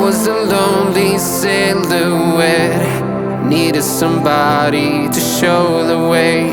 was a lonely silhouette, needed somebody to show the way.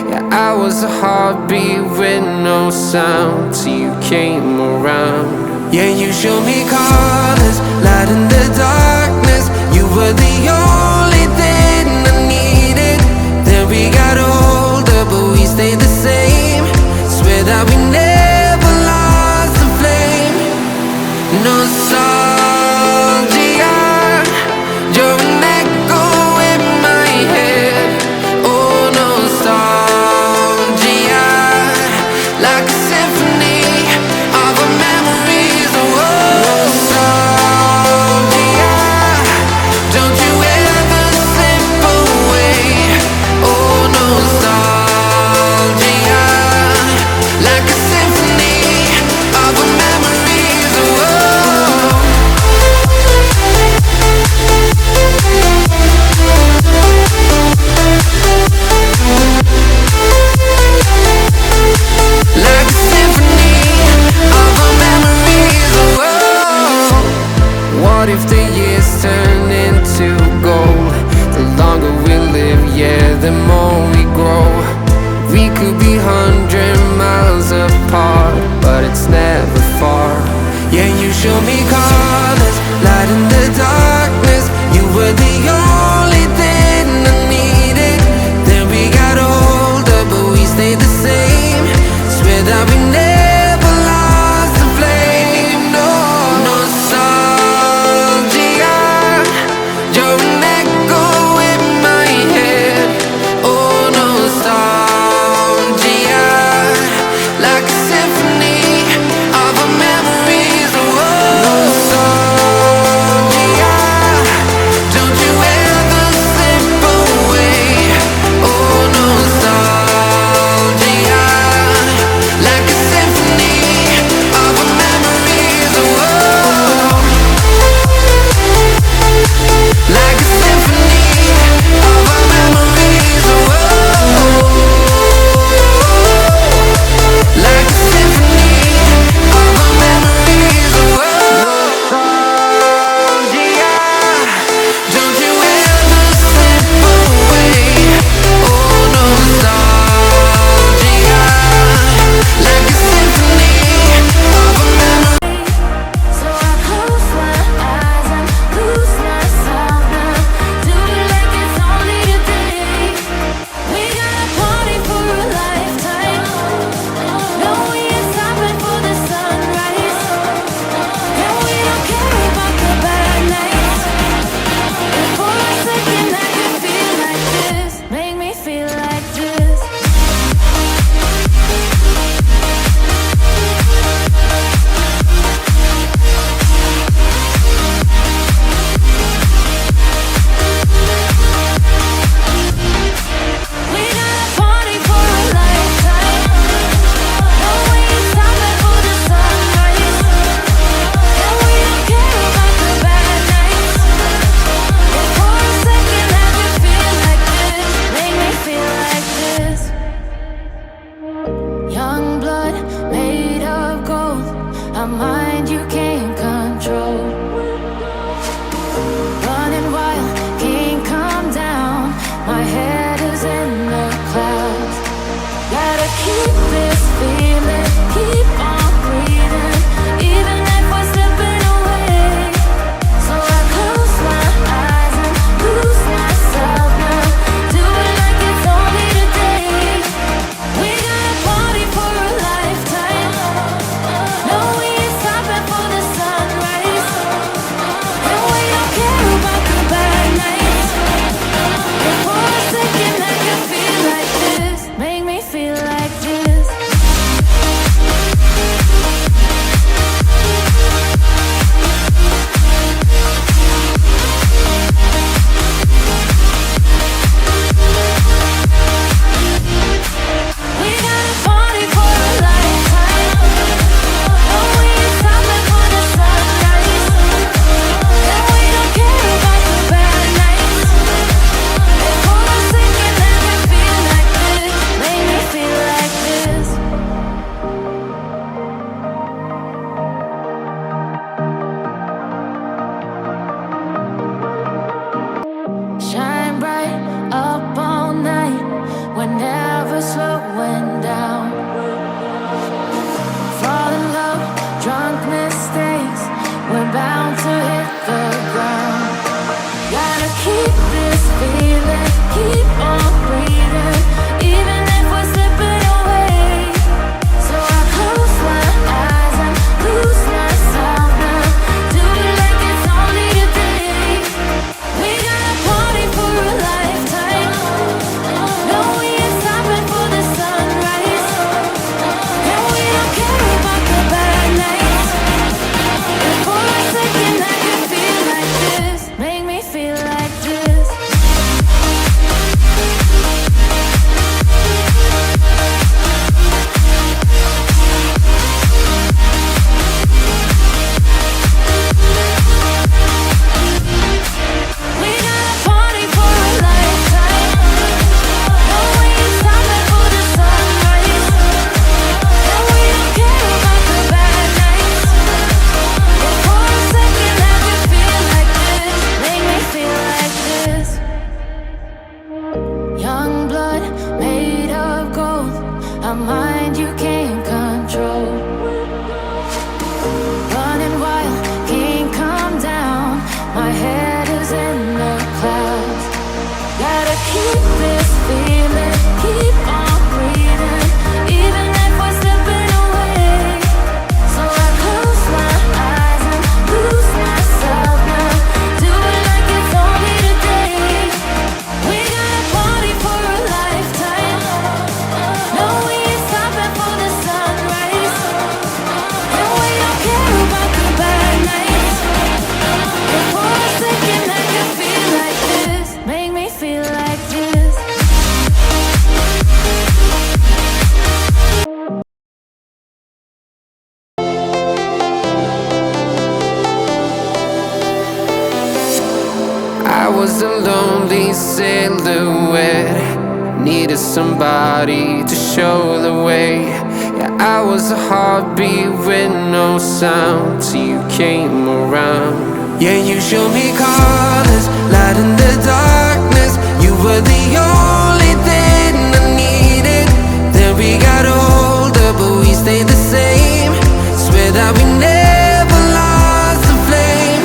Yeah, I was a heartbeat with no sound till you came around. Yeah, you showed me colors, light in the darkness. You were the only thing I needed. Then we got older, but we stayed the same. Swear that we never lost the flame. Nostalgia, you're an echo in my head. Oh, nostalgia, like a symphony of our memories. Oh, nostalgia, don't you ever slip away. Oh, nostalgia, like a symphony of our memories. Oh, like a symphony of our memories. Oh, what if the years turn into gold? The longer we live, yeah, the more we grow. We could be 100 miles apart, but it's never far. Yeah, you show me colors, light in the darkness. You were the only thing I needed. Then we got older, but we stayed the same. Swear that we never lost the flame. No, nostalgia, you're an echo in my head. Oh, nostalgia, like a symphony of our memories. Oh, nostalgia, don't you ever slip away. Oh, nostalgia, like a symphony silhouette. Needed somebody to show the way. Yeah, I was a heartbeat with no sound till you came around. Yeah, you showed me colors, light in the darkness. You were the only thing I needed. Then we got older, but we stayed the same. Swear that we never lost the flame.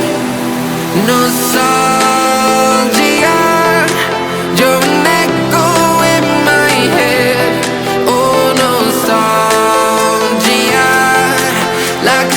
Nostalgia, you're an echo in my head. Oh, nostalgia, like